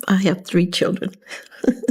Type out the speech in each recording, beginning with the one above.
I have 3 children.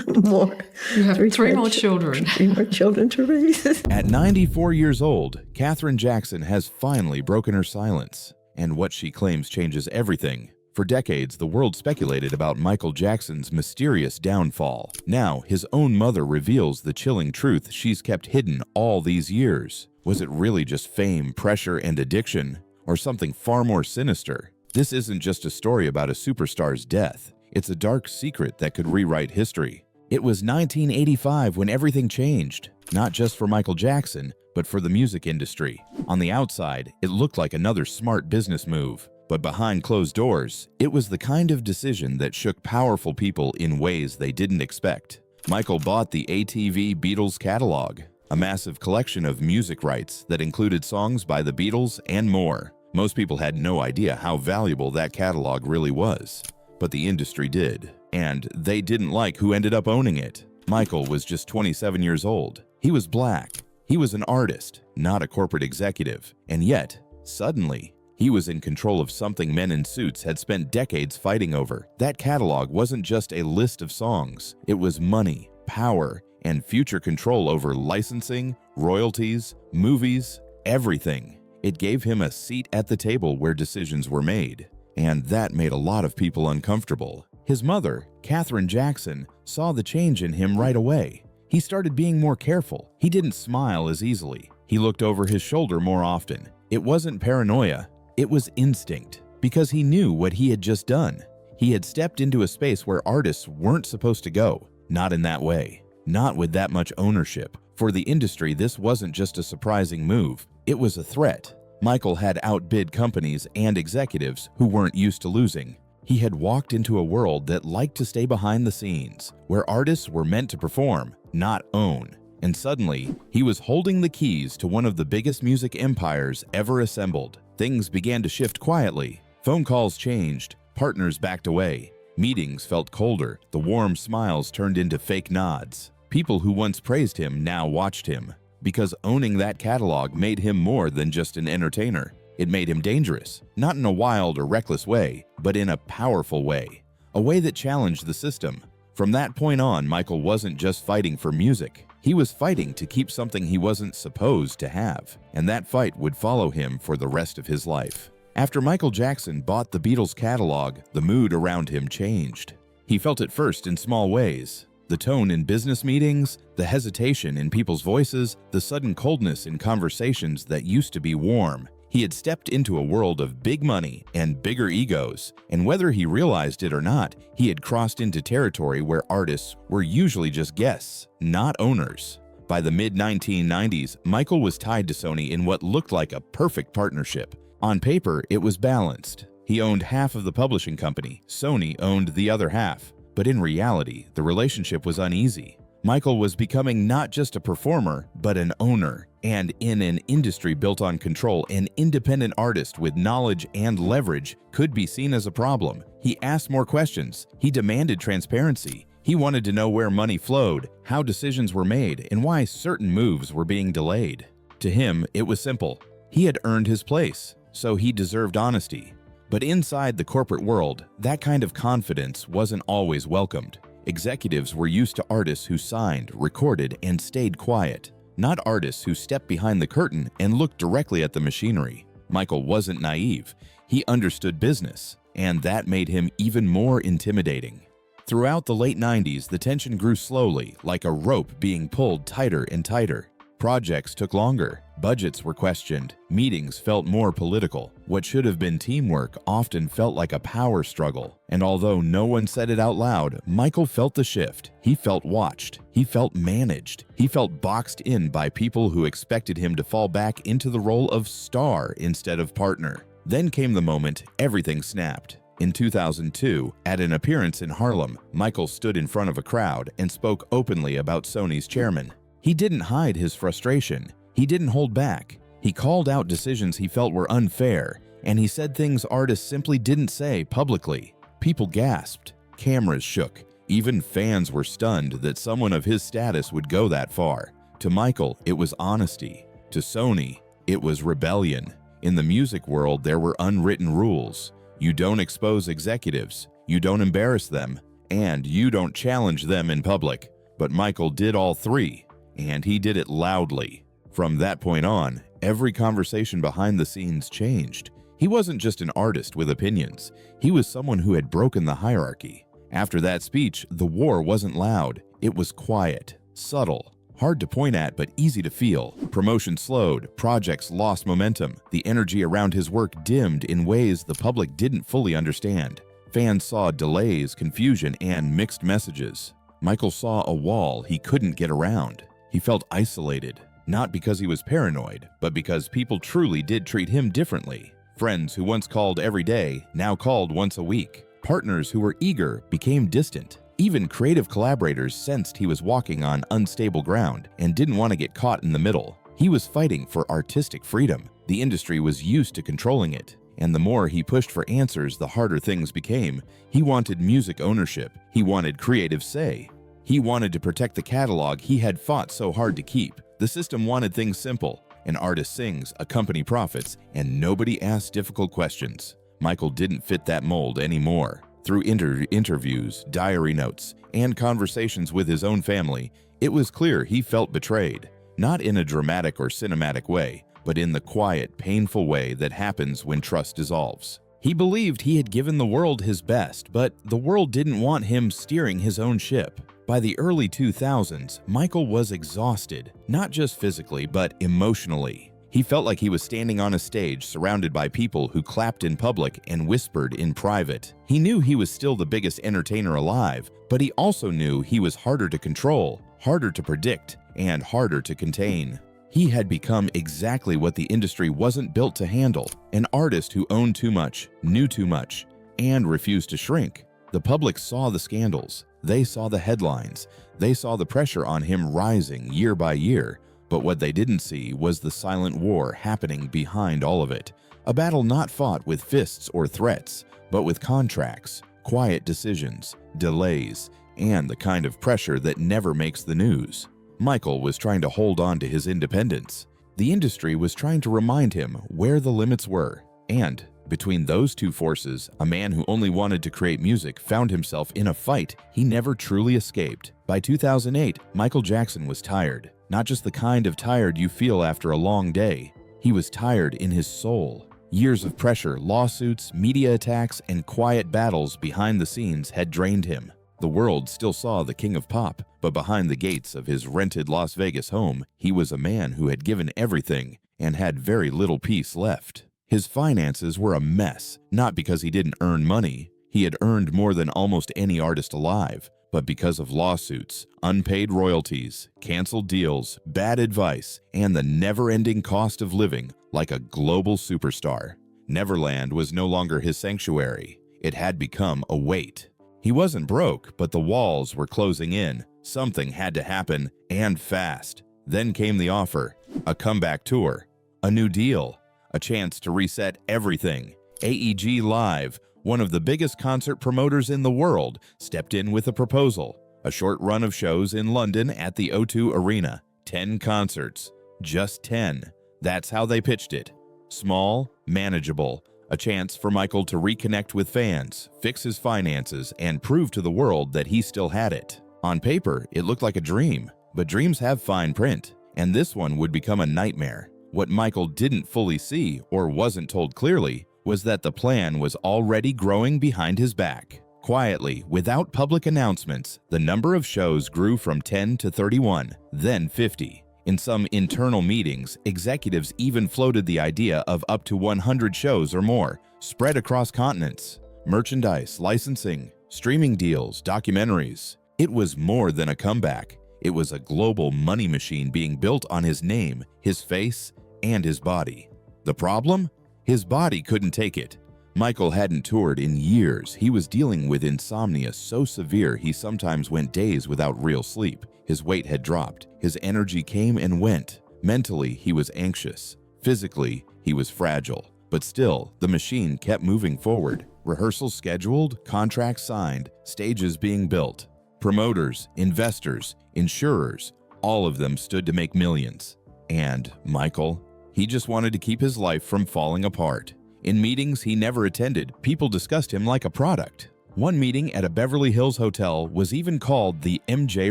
More. You have three more children. 3 more children to raise. At 94 years old, Katherine Jackson has finally broken her silence, and what she claims changes everything. For decades, the world speculated about Michael Jackson's mysterious downfall. Now, his own mother reveals the chilling truth she's kept hidden all these years. Was it really just fame, pressure, and addiction, or something far more sinister? This isn't just a story about a superstar's death. It's a dark secret that could rewrite history. It was 1985 when everything changed, not just for Michael Jackson, but for the music industry. On the outside, it looked like another smart business move. But behind closed doors, it was the kind of decision that shook powerful people in ways they didn't expect. Michael bought the ATV Beatles catalog, a massive collection of music rights that included songs by the Beatles and more. Most people had no idea how valuable that catalog really was, but the industry did, and they didn't like who ended up owning it. Michael was just 27 years old. He was black. He was an artist, not a corporate executive, and yet, suddenly, he was in control of something men in suits had spent decades fighting over. That catalog wasn't just a list of songs. It was money, power, and future control over licensing, royalties, movies, everything. It gave him a seat at the table where decisions were made, and that made a lot of people uncomfortable. His mother, Katherine Jackson, saw the change in him right away. He started being more careful. He didn't smile as easily. He looked over his shoulder more often. It wasn't paranoia. It was instinct, because he knew what he had just done. He had stepped into a space where artists weren't supposed to go. Not in that way. Not with that much ownership. For the industry, this wasn't just a surprising move. It was a threat. Michael had outbid companies and executives who weren't used to losing. He had walked into a world that liked to stay behind the scenes, where artists were meant to perform, not own. And suddenly, he was holding the keys to one of the biggest music empires ever assembled. Things began to shift quietly. Phone calls changed. Partners backed away. Meetings felt colder. The warm smiles turned into fake nods. People who once praised him now watched him, because owning that catalog made him more than just an entertainer. It made him dangerous, not in a wild or reckless way, but in a powerful way. A way that challenged the system. From that point on, Michael wasn't just fighting for music. He was fighting to keep something he wasn't supposed to have, and that fight would follow him for the rest of his life. After Michael Jackson bought the Beatles catalog, the mood around him changed. He felt it first in small ways. The tone in business meetings, the hesitation in people's voices, the sudden coldness in conversations that used to be warm. He had stepped into a world of big money and bigger egos, and whether he realized it or not, he had crossed into territory where artists were usually just guests, not owners. By the mid-1990s, Michael was tied to Sony in what looked like a perfect partnership. On paper, it was balanced. He owned half of the publishing company, Sony owned the other half. But in reality, the relationship was uneasy. Michael was becoming not just a performer, but an owner. And in an industry built on control, an independent artist with knowledge and leverage could be seen as a problem. He asked more questions. He demanded transparency. He wanted to know where money flowed, how decisions were made, and why certain moves were being delayed. To him, it was simple. He had earned his place, so he deserved honesty. But inside the corporate world, that kind of confidence wasn't always welcomed. Executives were used to artists who signed, recorded, and stayed quiet, not artists who stepped behind the curtain and looked directly at the machinery. Michael wasn't naive. He understood business, and that made him even more intimidating. Throughout the late 90s, the tension grew slowly, like a rope being pulled tighter and tighter. Projects took longer, budgets were questioned, meetings felt more political. What should have been teamwork often felt like a power struggle. And although no one said it out loud, Michael felt the shift. He felt watched. He felt managed. He felt boxed in by people who expected him to fall back into the role of star instead of partner. Then came the moment everything snapped. In 2002, at an appearance in Harlem, Michael stood in front of a crowd and spoke openly about Sony's chairman. He didn't hide his frustration. He didn't hold back. He called out decisions he felt were unfair, and he said things artists simply didn't say publicly. People gasped. Cameras shook. Even fans were stunned that someone of his status would go that far. To Michael, it was honesty. To Sony, it was rebellion. In the music world, there were unwritten rules. You don't expose executives. You don't embarrass them. and you don't challenge them in public. But Michael did all three, and he did it loudly. From that point on, every conversation behind the scenes changed. He wasn't just an artist with opinions. He was someone who had broken the hierarchy. After that speech, the war wasn't loud. It was quiet, subtle, hard to point at but easy to feel. Promotion slowed, projects lost momentum. The energy around his work dimmed in ways the public didn't fully understand. Fans saw delays, confusion, and mixed messages. Michael saw a wall he couldn't get around. He felt isolated, not because he was paranoid, but because people truly did treat him differently. Friends who once called every day now called once a week. Partners who were eager became distant. Even creative collaborators sensed he was walking on unstable ground and didn't want to get caught in the middle. He was fighting for artistic freedom. The industry was used to controlling it, and the more he pushed for answers, the harder things became. He wanted music ownership. He wanted creative say. He wanted to protect the catalog he had fought so hard to keep. The system wanted things simple. An artist sings, a company profits, and nobody asks difficult questions. Michael didn't fit that mold anymore. Through interviews, diary notes, and conversations with his own family, it was clear he felt betrayed. Not in a dramatic or cinematic way, but in the quiet, painful way that happens when trust dissolves. He believed he had given the world his best, but the world didn't want him steering his own ship. By the early 2000s, Michael was exhausted, not just physically, but emotionally. He felt like he was standing on a stage surrounded by people who clapped in public and whispered in private. He knew he was still the biggest entertainer alive, but he also knew he was harder to control, harder to predict, and harder to contain. He had become exactly what the industry wasn't built to handle, an artist who owned too much, knew too much, and refused to shrink. The public saw the scandals. They saw the headlines. They saw the pressure on him rising year by year. But what they didn't see was the silent war happening behind all of it. A battle not fought with fists or threats, but with contracts, quiet decisions, delays, and the kind of pressure that never makes the news. Michael was trying to hold on to his independence. The industry was trying to remind him where the limits were. And between those two forces, a man who only wanted to create music found himself in a fight he never truly escaped. By 2008, Michael Jackson was tired. Not just the kind of tired you feel after a long day. He was tired in his soul. Years of pressure, lawsuits, media attacks, and quiet battles behind the scenes had drained him. The world still saw the king of pop, but behind the gates of his rented Las Vegas home, he was a man who had given everything and had very little peace left. His finances were a mess, not because he didn't earn money. He had earned more than almost any artist alive, but because of lawsuits, unpaid royalties, canceled deals, bad advice, and the never-ending cost of living like a global superstar. Neverland was no longer his sanctuary. It had become a weight. He wasn't broke, but the walls were closing in. Something had to happen, and fast. Then came the offer, a comeback tour, a new deal, a chance to reset everything. AEG Live, one of the biggest concert promoters in the world, stepped in with a proposal. A short run of shows in London at the O2 Arena. 10 concerts. Just 10. That's how they pitched it. Small, manageable. A chance for Michael to reconnect with fans, fix his finances, and prove to the world that he still had it. On paper, it looked like a dream, but dreams have fine print, and this one would become a nightmare. What Michael didn't fully see, or wasn't told clearly, was that the plan was already growing behind his back. Quietly, without public announcements, the number of shows grew from 10 to 31, then 50. In some internal meetings, executives even floated the idea of up to 100 shows or more, spread across continents. Merchandise, licensing, streaming deals, documentaries. It was more than a comeback. It was a global money machine being built on his name, his face, and his body. The problem? His body couldn't take it. Michael hadn't toured in years. He was dealing with insomnia so severe he sometimes went days without real sleep. His weight had dropped. His energy came and went. Mentally, he was anxious. Physically, he was fragile. But still, the machine kept moving forward. Rehearsals scheduled, contracts signed, stages being built. Promoters, investors, insurers, all of them stood to make millions. And Michael, he just wanted to keep his life from falling apart. In meetings he never attended, people discussed him like a product. One meeting at a Beverly Hills hotel was even called the MJ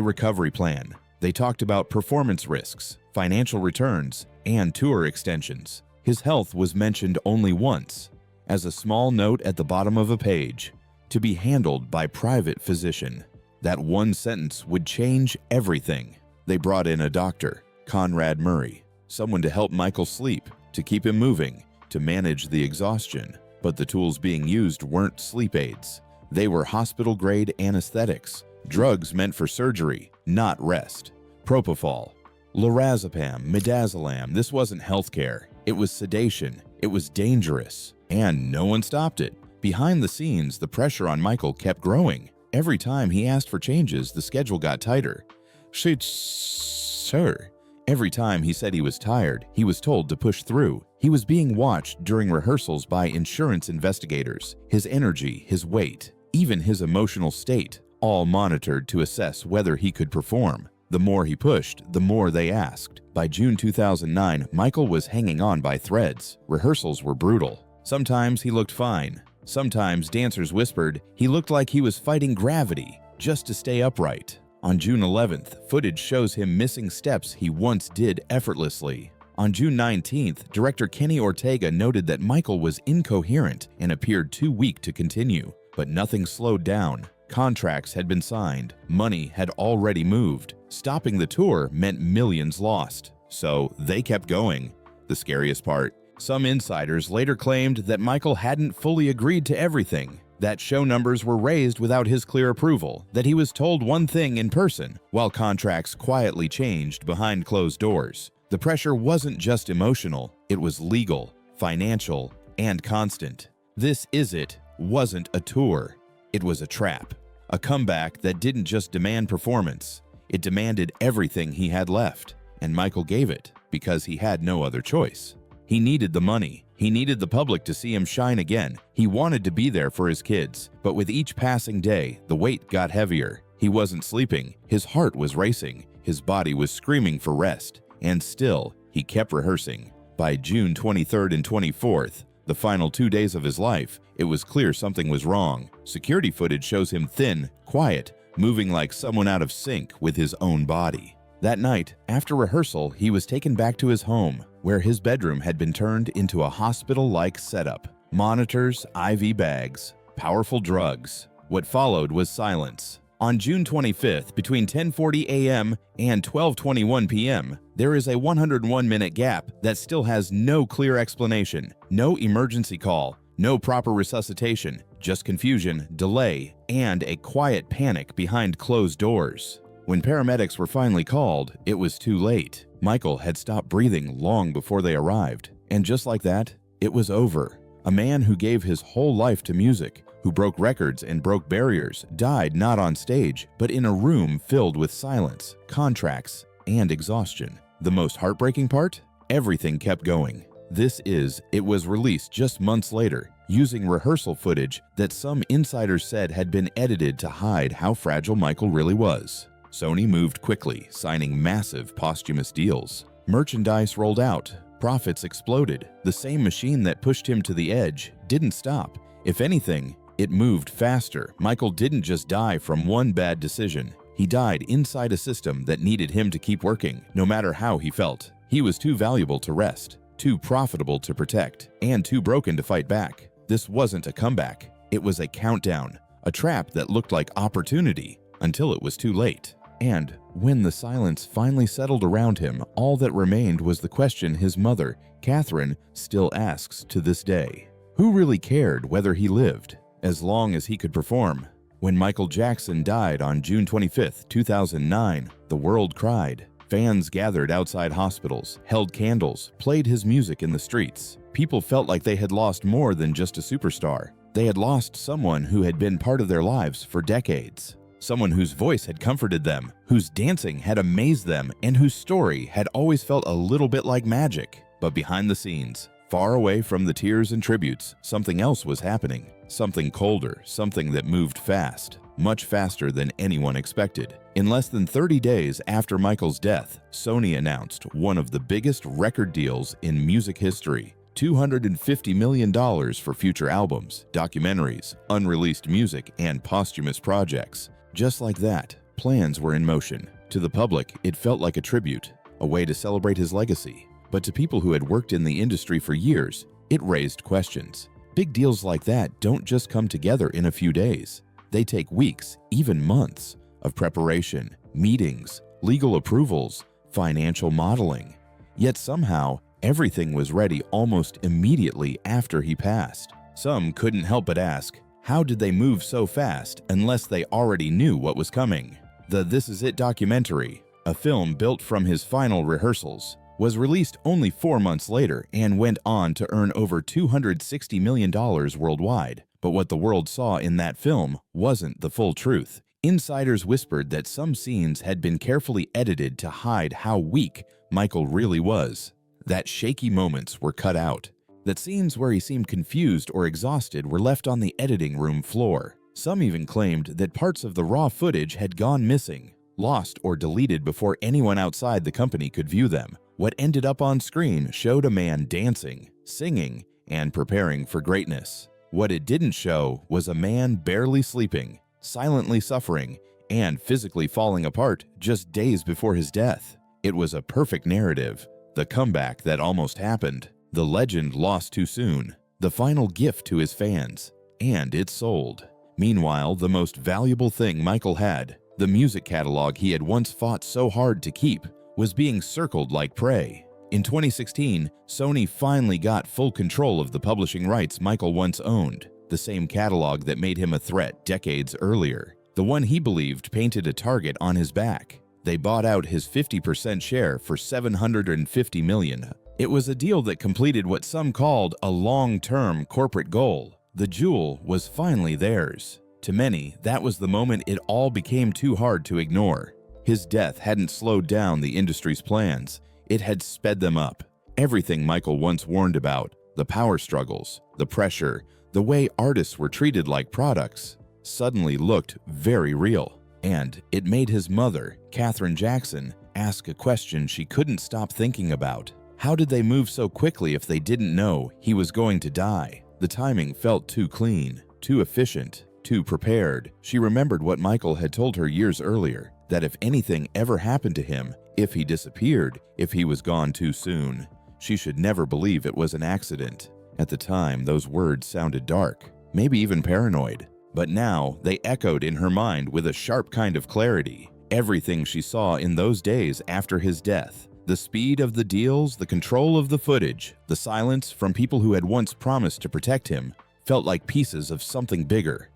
Recovery Plan. They talked about performance risks, financial returns, and tour extensions. His health was mentioned only once, as a small note at the bottom of a page, to be handled by private physician. That one sentence would change everything. They brought in a doctor, Conrad Murray, someone to help Michael sleep, to keep him moving, to manage the exhaustion. But the tools being used weren't sleep aids. They were hospital-grade anesthetics, drugs meant for surgery, not rest. Propofol, lorazepam, midazolam. This wasn't healthcare. It was sedation. It was dangerous. And no one stopped it. Behind the scenes, the pressure on Michael kept growing. Every time he asked for changes, the schedule got tighter. Sir. Every time he said he was tired, he was told to push through. He was being watched during rehearsals by insurance investigators. His energy, his weight, even his emotional state, all monitored to assess whether he could perform. The more he pushed, the more they asked. By June 2009, Michael was hanging on by threads. Rehearsals were brutal. Sometimes he looked fine. Sometimes dancers whispered he looked like he was fighting gravity just to stay upright. On June 11th, footage shows him missing steps he once did effortlessly. On June 19th, director Kenny Ortega noted that Michael was incoherent and appeared too weak to continue. But nothing slowed down. Contracts had been signed. Money had already moved. Stopping the tour meant millions lost. So they kept going. The scariest part, some insiders later claimed that Michael hadn't fully agreed to everything, that show numbers were raised without his clear approval, that he was told one thing in person, while contracts quietly changed behind closed doors. The pressure wasn't just emotional, it was legal, financial, and constant. This Is It wasn't a tour. It was a trap. A comeback that didn't just demand performance. It demanded everything he had left. And Michael gave it because he had no other choice. He needed the money. He needed the public to see him shine again. He wanted to be there for his kids. But with each passing day, the weight got heavier. He wasn't sleeping. His heart was racing. His body was screaming for rest. And still, he kept rehearsing. By June 23rd and 24th, the final 2 days of his life, it was clear something was wrong. Security footage shows him thin, quiet, moving like someone out of sync with his own body. That night, after rehearsal, he was taken back to his home, where his bedroom had been turned into a hospital-like setup. Monitors, IV bags, powerful drugs. What followed was silence. On June 25th, between 10:40 a.m. and 12:21 p.m., there is a 101-minute gap that still has no clear explanation, no emergency call, no proper resuscitation, just confusion, delay, and a quiet panic behind closed doors. When paramedics were finally called, it was too late. Michael had stopped breathing long before they arrived. And just like that, it was over. A man who gave his whole life to music, who broke records and broke barriers, died not on stage, but in a room filled with silence, contracts, and exhaustion. The most heartbreaking part? Everything kept going. It was released just months later, using rehearsal footage that some insiders said had been edited to hide how fragile Michael really was. Sony moved quickly, signing massive posthumous deals. Merchandise rolled out. Profits exploded. The same machine that pushed him to the edge didn't stop. If anything, it moved faster. Michael didn't just die from one bad decision. He died inside a system that needed him to keep working, no matter how he felt. He was too valuable to rest, too profitable to protect, and too broken to fight back. This wasn't a comeback. It was a countdown, a trap that looked like opportunity until it was too late. And when the silence finally settled around him, all that remained was the question his mother, Katherine, still asks to this day. Who really cared whether he lived, as long as he could perform? When Michael Jackson died on June 25, 2009, the world cried. Fans gathered outside hospitals, held candles, played his music in the streets. People felt like they had lost more than just a superstar. They had lost someone who had been part of their lives for decades. Someone whose voice had comforted them, whose dancing had amazed them, and whose story had always felt a little bit like magic. But behind the scenes, far away from the tears and tributes, something else was happening. Something colder, something that moved fast, much faster than anyone expected. In less than 30 days after Michael's death, Sony announced one of the biggest record deals in music history. $250 million for future albums, documentaries, unreleased music, and posthumous projects. Just like that, plans were in motion. To the public, it felt like a tribute, a way to celebrate his legacy. But to people who had worked in the industry for years, it raised questions. Big deals like that don't just come together in a few days. They take weeks, even months, of preparation, meetings, legal approvals, financial modeling. Yet somehow, everything was ready almost immediately after he passed. Some couldn't help but ask, how did they move so fast unless they already knew what was coming? The This Is It documentary, a film built from his final rehearsals, was released only 4 months later and went on to earn over $260 million worldwide. But what the world saw in that film wasn't the full truth. Insiders whispered that some scenes had been carefully edited to hide how weak Michael really was. That shaky moments were cut out. That scenes where he seemed confused or exhausted were left on the editing room floor. Some even claimed that parts of the raw footage had gone missing, lost or deleted before anyone outside the company could view them. What ended up on screen showed a man dancing, singing, and preparing for greatness. What it didn't show was a man barely sleeping, silently suffering, and physically falling apart just days before his death. It was a perfect narrative, the comeback that almost happened, the legend lost too soon, the final gift to his fans, and it sold. Meanwhile, the most valuable thing Michael had, the music catalog he had once fought so hard to keep, was being circled like prey. In 2016, Sony finally got full control of the publishing rights Michael once owned, the same catalog that made him a threat decades earlier, the one he believed painted a target on his back. They bought out his 50% share for $750 million. It was a deal that completed what some called a long-term corporate goal. The jewel was finally theirs. To many, that was the moment it all became too hard to ignore. His death hadn't slowed down the industry's plans. It had sped them up. Everything Michael once warned about, the power struggles, the pressure, the way artists were treated like products, suddenly looked very real. And it made his mother, Katherine Jackson, ask a question she couldn't stop thinking about. How did they move so quickly if they didn't know he was going to die? The timing felt too clean, too efficient, too prepared. She remembered what Michael had told her years earlier, that if anything ever happened to him, if he disappeared, if he was gone too soon, she should never believe it was an accident. At the time, those words sounded dark, maybe even paranoid. But now, they echoed in her mind with a sharp kind of clarity. Everything she saw in those days after his death, the speed of the deals, the control of the footage, the silence from people who had once promised to protect him, felt like pieces of something bigger.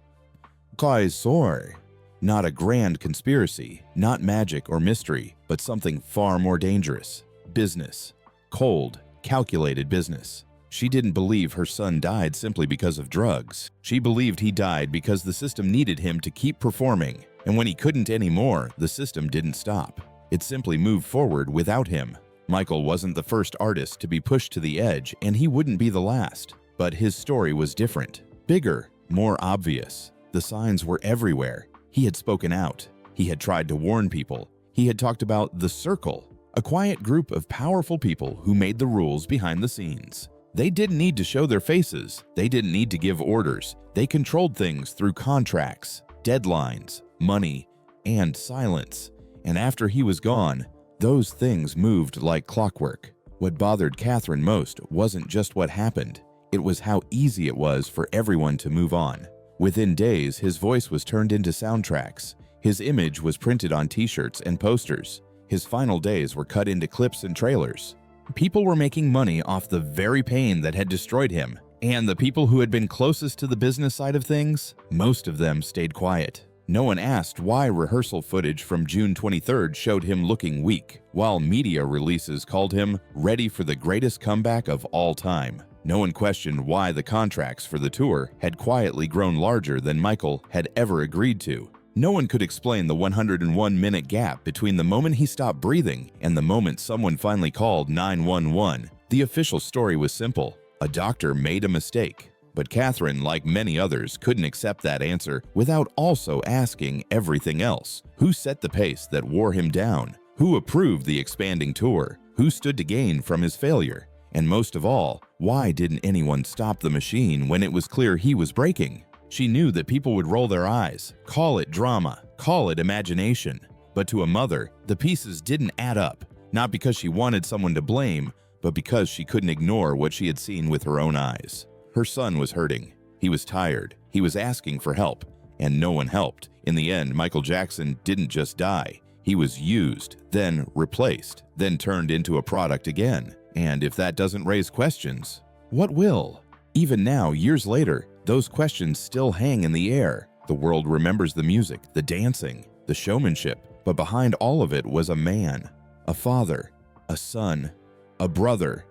Kaisor. Not a grand conspiracy, not magic or mystery, but something far more dangerous. Business. Cold, calculated business. She didn't believe her son died simply because of drugs. She believed he died because the system needed him to keep performing, and when he couldn't anymore, the system didn't stop. It simply moved forward without him. Michael wasn't the first artist to be pushed to the edge, and he wouldn't be the last. But his story was different, bigger, more obvious. The signs were everywhere. He had spoken out. He had tried to warn people. He had talked about the Circle, a quiet group of powerful people who made the rules behind the scenes. They didn't need to show their faces. They didn't need to give orders. They controlled things through contracts, deadlines, money, and silence. And after he was gone, those things moved like clockwork. What bothered Katherine most wasn't just what happened. It was how easy it was for everyone to move on. Within days, his voice was turned into soundtracks. His image was printed on t-shirts and posters. His final days were cut into clips and trailers. People were making money off the very pain that had destroyed him. And the people who had been closest to the business side of things, most of them stayed quiet. No one asked why rehearsal footage from June 23rd showed him looking weak, while media releases called him ready for the greatest comeback of all time. No one questioned why the contracts for the tour had quietly grown larger than Michael had ever agreed to. No one could explain the 101-minute gap between the moment he stopped breathing and the moment someone finally called 911. The official story was simple. A doctor made a mistake. But Katherine, like many others, couldn't accept that answer without also asking everything else. Who set the pace that wore him down? Who approved the expanding tour? Who stood to gain from his failure? And most of all, why didn't anyone stop the machine when it was clear he was breaking? She knew that people would roll their eyes, call it drama, call it imagination. But to a mother, the pieces didn't add up, not because she wanted someone to blame, but because she couldn't ignore what she had seen with her own eyes. Her son was hurting. He was tired. He was asking for help, and no one helped. In the end, Michael Jackson didn't just die. He was used, then replaced, then turned into a product again. And if that doesn't raise questions, what will? Even now, years later, those questions still hang in the air. The world remembers the music, the dancing, the showmanship, but behind all of it was a man, a father, a son, a brother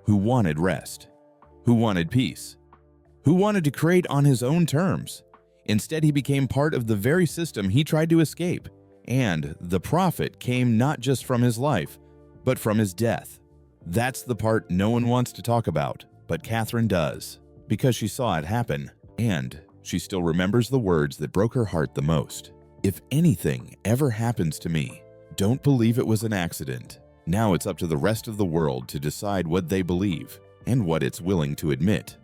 who wanted rest, who wanted peace, who wanted to create on his own terms. Instead, he became part of the very system he tried to escape, and the profit came not just from his life, but from his death. That's the part no one wants to talk about, but Katherine does, because she saw it happen, and she still remembers the words that broke her heart the most. If anything ever happens to me, don't believe it was an accident. Now it's up to the rest of the world to decide what they believe and what it's willing to admit.